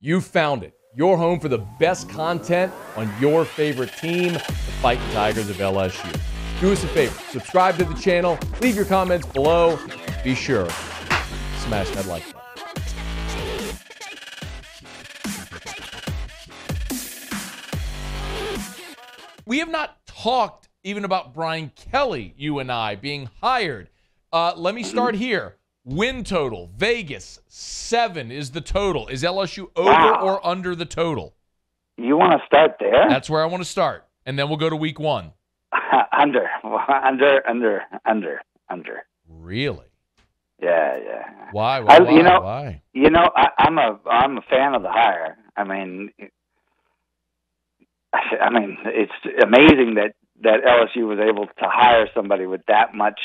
You found it. Your home for the best content on your favorite team, the Fighting Tigers of LSU. Do us a favor. Subscribe to the channel. Leave your comments below. Be sure to smash that like button. We have not talked even about Brian Kelly, you and I, being hired. Let me start here. Win total, Vegas, 7 is the total. Is LSU over or under the total? You want to start there? That's where I want to start. And then we'll go to week 1. Under. Really? Yeah. Why? Why? I'm a fan of the hire. I mean, it's amazing that LSU was able to hire somebody with that much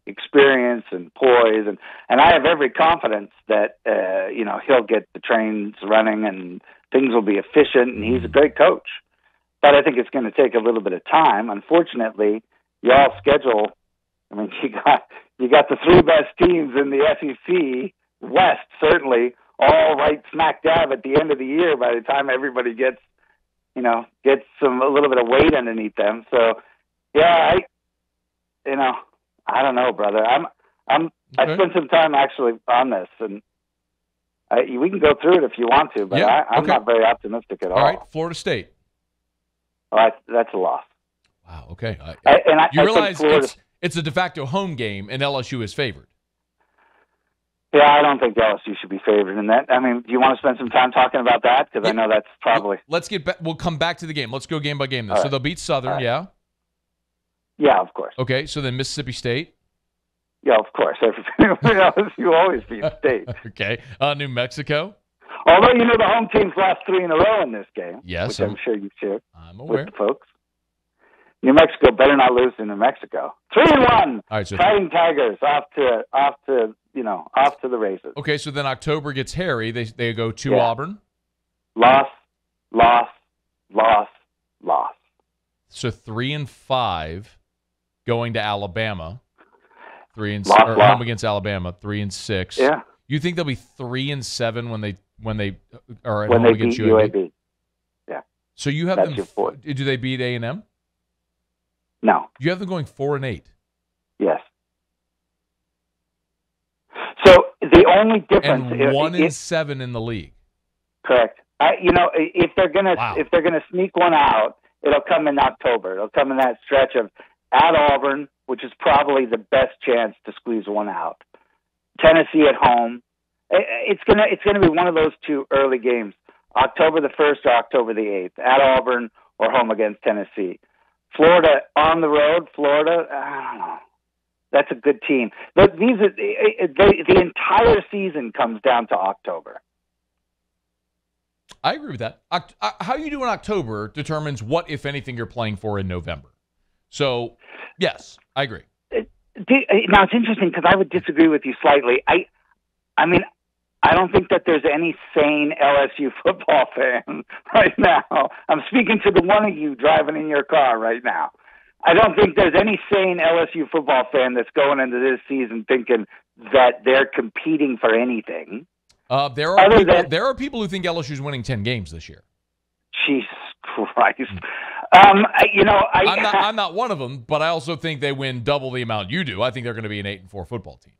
experience and poise, and I have every confidence that he'll get the trains running and things will be efficient, and he's a great coach. But I think it's going to take a little bit of time. Unfortunately, y'all schedule. I mean, you got the 3 best teams in the SEC West, certainly, all right smack dab at the end of the year. By the time everybody gets a little bit of weight underneath them. So, yeah, I don't know, brother. I spent some time actually on this, and we can go through it if you want to, but I'm not very optimistic at all. All right, Florida State. Oh, that's a loss. Wow. Okay. You realize it's a de facto home game, and LSU is favored. Yeah, I don't think LSU should be favored in that. I mean, do you want to spend some time talking about that? Because I know that's probably. Let's get back. We'll come back to the game. Let's go game by game then. All so right. they'll beat Southern, Right. yeah. Yeah, of course. Okay, so then Mississippi State. Yeah, of course. You always beat State. Okay, New Mexico. Although, the home team's lost 3 in a row in this game. Yes. Which I'm sure you share. I'm aware. With the folks. New Mexico better not lose to New Mexico. 3-1. All right, so Fighting Tigers off to the races. Okay, so then October gets hairy. They go to Auburn. Loss. So 3-5 going to Alabama. 3 loss. Home against Alabama. 3-6. Yeah. You think they'll be 3-7 when they are at when home they against beat UAB? Yeah. So you have That's them. your point. Do they beat A&M? No. You have them going 4-8. Yes. So the only difference And 1-7 in the league. Correct. If they're gonna sneak one out, it'll come in October. It'll come in that stretch of at Auburn, which is probably the best chance to squeeze one out. Tennessee at home. It's gonna be one of those 2 early games, October the 1st or October the 8th, at Auburn or home against Tennessee. Florida on the road. Florida, I don't know. That's a good team. The entire season comes down to October. I agree with that. How you do in October determines what, if anything, you're playing for in November. So, yes, I agree. Now, it's interesting because I would disagree with you slightly. I mean, I don't think that there's any sane LSU football fan right now. I'm speaking to the one of you driving in your car right now. I don't think there's any sane LSU football fan that's going into this season thinking that they're competing for anything. There are people who think LSU's winning 10 games this year. Jesus Christ. I'm not one of them, but I also think they win double the amount you do. I think they're going to be an 8-4 football team.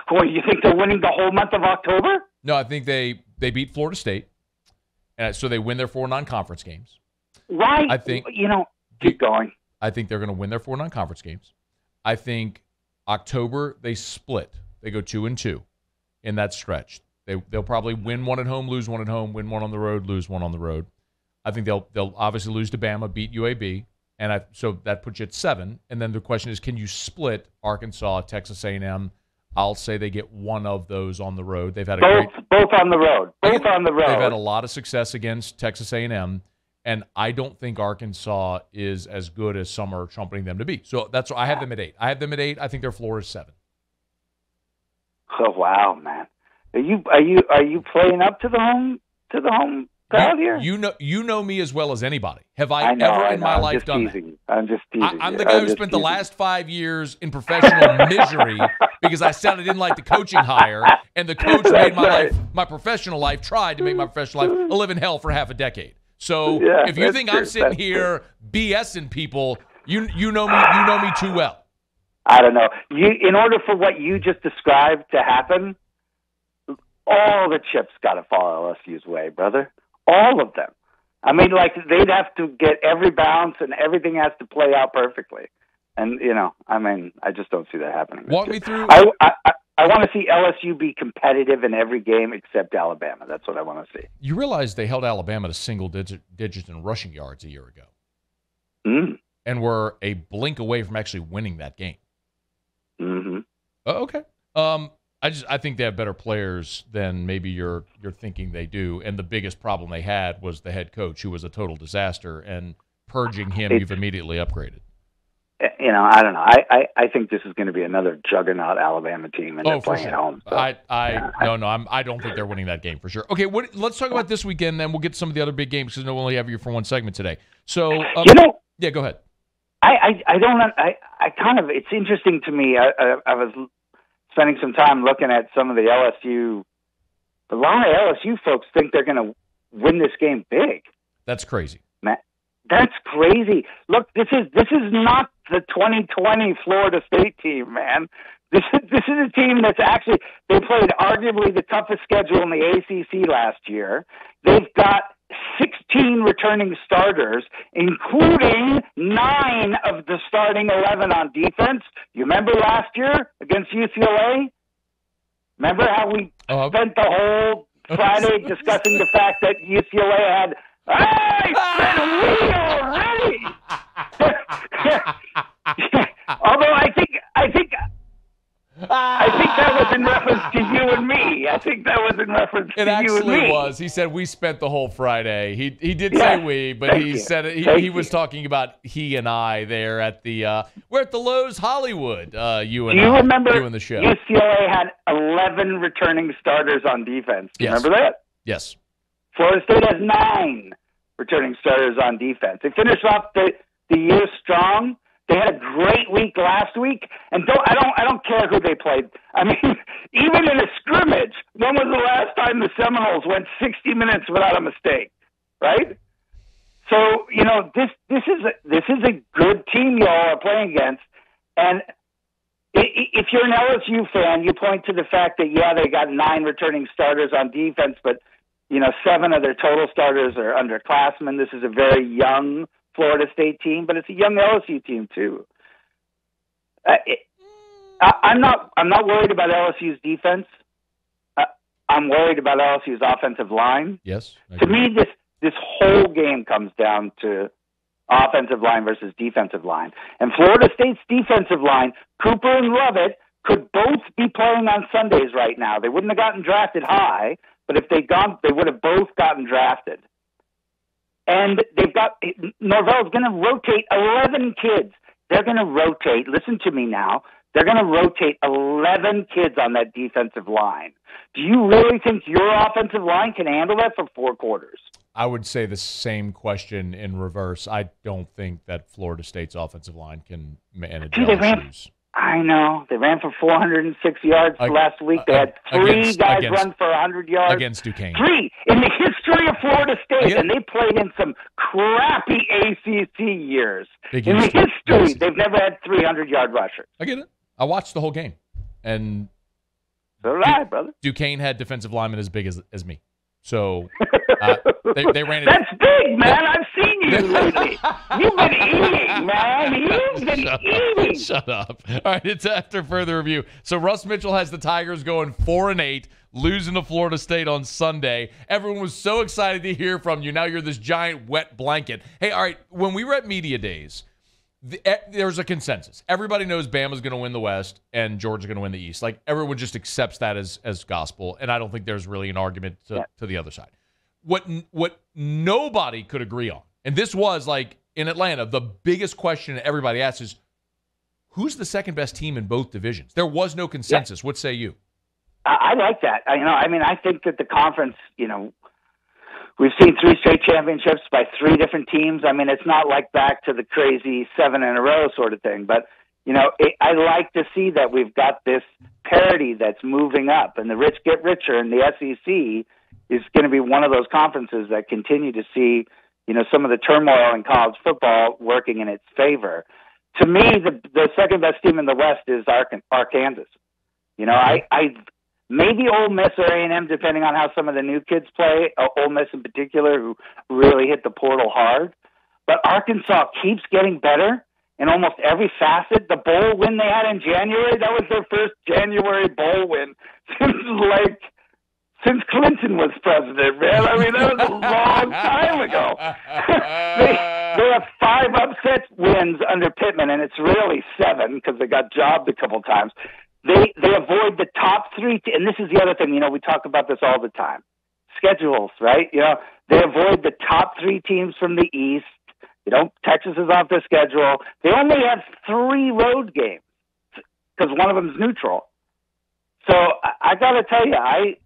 Corey, you think they're winning the whole month of October? No, I think they beat Florida State, and so they win their 4 non-conference games. Right. I think keep going. I think they're going to win their 4 non-conference games. I think October they split. They go 2-2 in that stretch. They'll probably win 1 at home, lose 1 at home, win 1 on the road, lose 1 on the road. I think they'll obviously lose to Bama, beat UAB, and so that puts you at 7. And then the question is, can you split Arkansas, Texas A&M? I'll say they get 1 of those on the road. They've had both on the road. Both on the road. They've had a lot of success against Texas A&M, and I don't think Arkansas is as good as some are trumpeting them to be. So that's I have them at 8. I think their floor is 7. Oh wow, man! Are you playing up to the home crowd here? You know me as well as anybody. Have I ever in my life done that? I'm just teasing. I'm the guy who spent the last 5 years in professional misery because I said I didn't like the coaching hire, and the coach made my professional life, tried to make my professional life a living hell for half a decade. So if you think I'm sitting here BSing people, you know me too well. I don't know. In order for what you just described to happen, all the chips got to fall LSU's way, brother. All of them. I mean, like, they'd have to get every bounce and everything has to play out perfectly. And, I just don't see that happening. Walk me through. I want to see LSU be competitive in every game except Alabama. That's what I want to see. You realize they held Alabama to single digits in rushing yards a year ago. And were a blink away from actually winning that game. Mm-hmm. Okay. I think they have better players than maybe you're thinking they do. And the biggest problem they had was the head coach, who was a total disaster. And purging him, you've immediately upgraded. I don't know. I think this is going to be another juggernaut Alabama team, and they're playing at home. So, I don't think they're winning that game for sure. Okay, let's talk about this weekend, then we'll get to some of the other big games because I know we only have you for one segment today. So, yeah, go ahead. It's interesting to me. I was spending some time looking at some of the LSU. A lot of LSU folks think they're going to win this game big. That's crazy. That's crazy. Look, this is not the 2020 Florida State team, man. This is a team that's actually, they played arguably the toughest schedule in the ACC last year. They've got 16 returning starters, including 9 of the starting 11 on defense. You remember last year against UCLA? Remember how we spent the whole Friday discussing the fact that UCLA had already. Although I think that was in reference to you and me. I think that was in reference to you and me. It actually was. He said we spent the whole Friday. He did say we, but he said he was talking about he and I there at the we're at the Lowe's Hollywood. You and I remember doing the show. UCLA had 11 returning starters on defense. Do you remember that? Yes. Florida State has 9 returning starters on defense. They finished off the year strong. They had a great week last week, and I don't care who they played. I mean, even in a scrimmage, when was the last time the Seminoles went 60 minutes without a mistake? Right? So this is a good team y'all are playing against, and if you're an LSU fan, you point to the fact that they got 9 returning starters on defense, but 7 of their total starters are underclassmen. This is a very young Florida State team, but it's a young LSU team too. I'm not worried about LSU's defense. I'm worried about LSU's offensive line. Yes. To me, this whole game comes down to offensive line versus defensive line. And Florida State's defensive line, Cooper and Lovett, could both be playing on Sundays right now. They wouldn't have gotten drafted high, but if they'd gone, they would have both gotten drafted. And they've got Norvell's going to rotate 11 kids. They're going to rotate. Listen to me now. They're going to rotate 11 kids on that defensive line. Do you really think your offensive line can handle that for 4 quarters? I would say the same question in reverse. I don't think that Florida State's offensive line can manage shoes. I know. They ran for 406 yards last week. They had 3 guys run for 100 yards. Against Duquesne. 3 in the history of Florida State, and they played in some crappy ACC years. In the history, they've never had 300-yard rushers. I get it. I watched the whole game. And so did I, brother. Duquesne had defensive linemen as big as me. So they ran it. That's big, man. I've seen you lately. You've been eating, man. You've been eating. Shut up. All right, it's after further review. So Russ Mitchell has the Tigers going 4-8, losing to Florida State on Sunday. Everyone was so excited to hear from you. Now you're this giant wet blanket. Hey, all right, when we were at Media Days, there's a consensus. Everybody knows Bama's going to win the West and Georgia's going to win the East. Like, everyone just accepts that as gospel, and I don't think there's really an argument to the other side. What nobody could agree on, and this was, like, in Atlanta, the biggest question everybody asks is, who's the second-best team in both divisions? There was no consensus. Yeah. What say you? I like that. I think that the conference, we've seen 3 straight championships by 3 different teams. I mean, it's not like back to the crazy 7 in a row sort of thing, but I like to see that we've got this parity that's moving up, and the rich get richer, and the SEC is going to be one of those conferences that continue to see, some of the turmoil in college football working in its favor. To me, the second best team in the West is Arkansas. I maybe Ole Miss or A&M, depending on how some of the new kids play. Ole Miss in particular, who really hit the portal hard. But Arkansas keeps getting better in almost every facet. The bowl win they had in January, that was their first January bowl win since Clinton was president, man. I mean, that was a long time ago. They have 5 upset wins under Pittman, and it's really 7 because they got jobbed a couple times. They avoid the top 3, and this is the other thing, we talk about this all the time. Schedules, right? They avoid the top 3 teams from the East. Texas is off their schedule. They only have 3 road games because one of them is neutral. So I got to tell you, I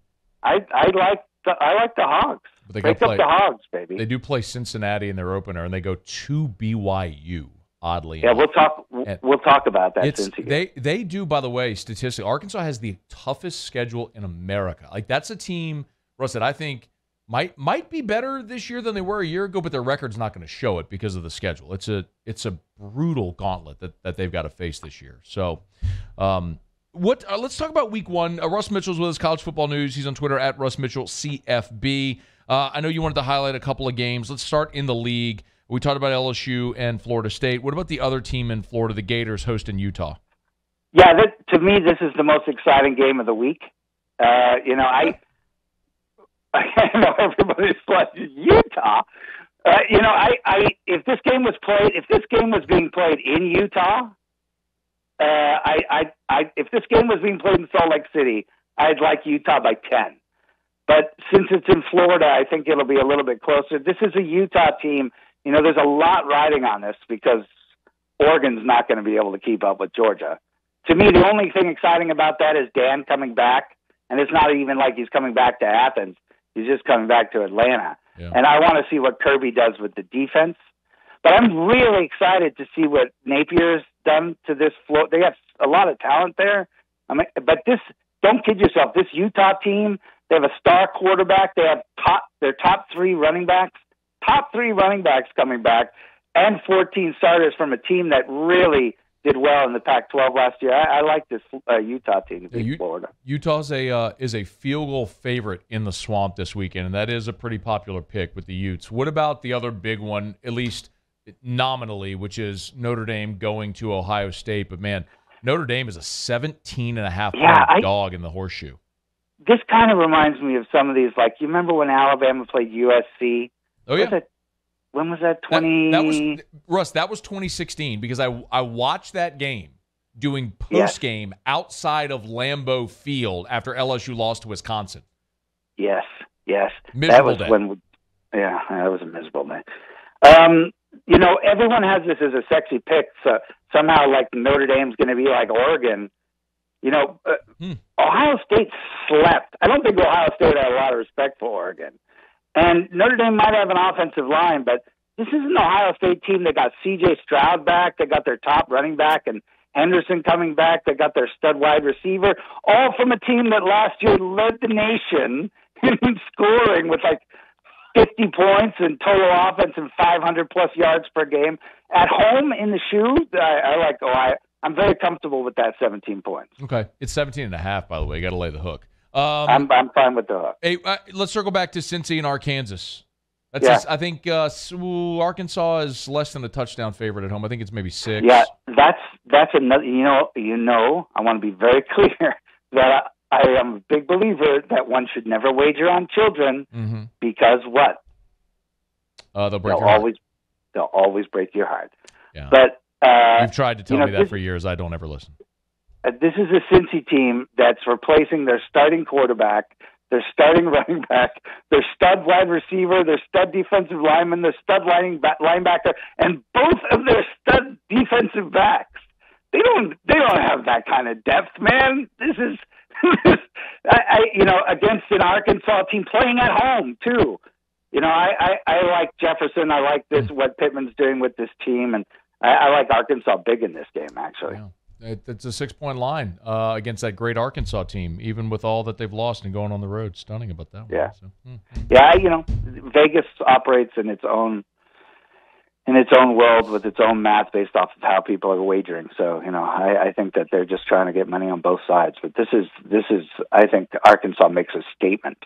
like the Hogs. But they Wake up the Hogs, baby. They do play Cincinnati in their opener, and they go to BYU. Oddly, yeah, enough. we'll talk about that. They do, by the way, statistically, Arkansas has the toughest schedule in America. Like, that's a team, Russ, that I think might be better this year than they were a year ago, but their record's not going to show it because of the schedule. It's a brutal gauntlet that they've got to face this year. So, let's talk about week 1. Russ Mitchell's with us, College Football News. He's on Twitter at Russ Mitchell CFB. I know you wanted to highlight a couple of games. Let's start in the league. We talked about LSU and Florida State. What about the other team in Florida, the Gators, hosting Utah? Yeah, to me, this is the most exciting game of the week. I know everybody's like, Utah. If this game was being played in Utah, if this game was being played in Salt Lake City, I'd like Utah by 10. But since it's in Florida, I think it'll be a little bit closer. This is a Utah team. There's a lot riding on this because Oregon's not going to be able to keep up with Georgia. To me, the only thing exciting about that is Dan coming back, and it's not even like he's coming back to Athens. He's just coming back to Atlanta. Yeah. And I want to see what Kirby does with the defense. But I'm really excited to see what Napier's done to this floor. They have a lot of talent there. But don't kid yourself, this Utah team, they have a star quarterback. They have their top 3 running backs coming back, and 14 starters from a team that really did well in the Pac-12 last year. I like this Utah team to beat Florida. Utah's is a field goal favorite in the Swamp this weekend, and that is a pretty popular pick with the Utes. What about the other big one, at least nominally, which is Notre Dame going to Ohio State? But, man, Notre Dame is a 17.5-point dog in the Horseshoe. This kind of reminds me of some of these, like, you remember when Alabama played USC? Oh, yeah. When was that? Russ, that was 2016 because I watched that game doing post-game outside of Lambeau Field after LSU lost to Wisconsin. Yes. Miserable day. That was a miserable day. Everyone has this as a sexy pick, so somehow like Notre Dame's going to be like Oregon. Ohio State slept. I don't think Ohio State had a lot of respect for Oregon. And Notre Dame might have an offensive line, but this isn't an Ohio State team. They got C.J. Stroud back. They got their top running back and Henderson coming back. They got their stud wide receiver, all from a team that last year led the nation in scoring with like 50 points in total offense and 500-plus yards per game. At home in the shoe, I like Ohio. I'm very comfortable with that 17 points. Okay. It's 17.5, by the way. You got to lay the hook. I'm fine with the hook. Hey, let's circle back to Cincy and Arkansas. I think Arkansas is less than a touchdown favorite at home. I think it's maybe 6. Yeah, that's another. I want to be very clear that I am a big believer that one should never wager on children because what? They'll always break your heart. Yeah. But you've tried to tell me that for years. I don't ever listen. This is a Cincy team that's replacing their starting quarterback, their starting running back, their stud wide receiver, their stud defensive lineman, their stud linebacker, and both of their stud defensive backs. They don't have that kind of depth, man. This is, against an Arkansas team playing at home too. I like Jefferson. I like what Pittman's doing with this team, and I like Arkansas big in this game, actually. Yeah. It's a 6-point line against that great Arkansas team, even with all that they've lost and going on the road. Stunning about that one. Yeah. So, Yeah, Vegas operates in its own world with its own math based off of how people are wagering. So, I think that they're just trying to get money on both sides. But this is I think Arkansas makes a statement.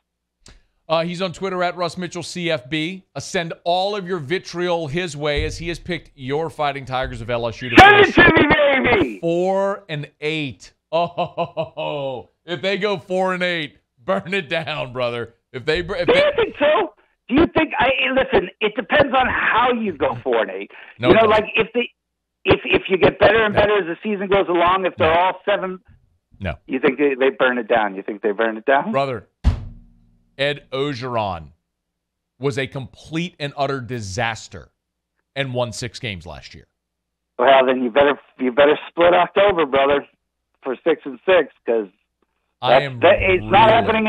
He's on Twitter at Russ Mitchell CFB. Send all of your vitriol his way as he has picked your Fighting Tigers of LSU to Send it to me, baby! 4-8. Oh, if they go 4-8, burn it down, brother. Do you think so? Do you think? Listen, it depends on how you go 4-8. No, like if you get better and better as the season goes along, if they're all 7, no, you think they burn it down? You think they burn it down, brother? Ed Ogeron was a complete and utter disaster and won 6 games last year. Well, then you better split October, brother, for 6-6 because it's not happening.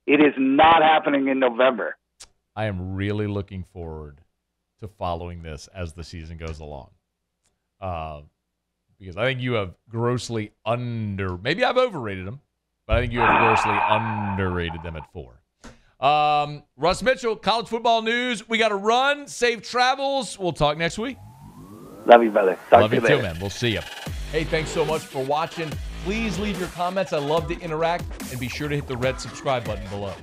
It is not happening in November. I am really looking forward to following this as the season goes along, because I think you have grossly maybe I've overrated them, but I think you have grossly underrated them at 4. Russ Mitchell, college football news. We got to run. Safe travels. We'll talk next week. Love you, brother. Love you too, man. We'll see you. Hey, thanks so much for watching. Please leave your comments. I love to interact. And be sure to hit the red subscribe button below.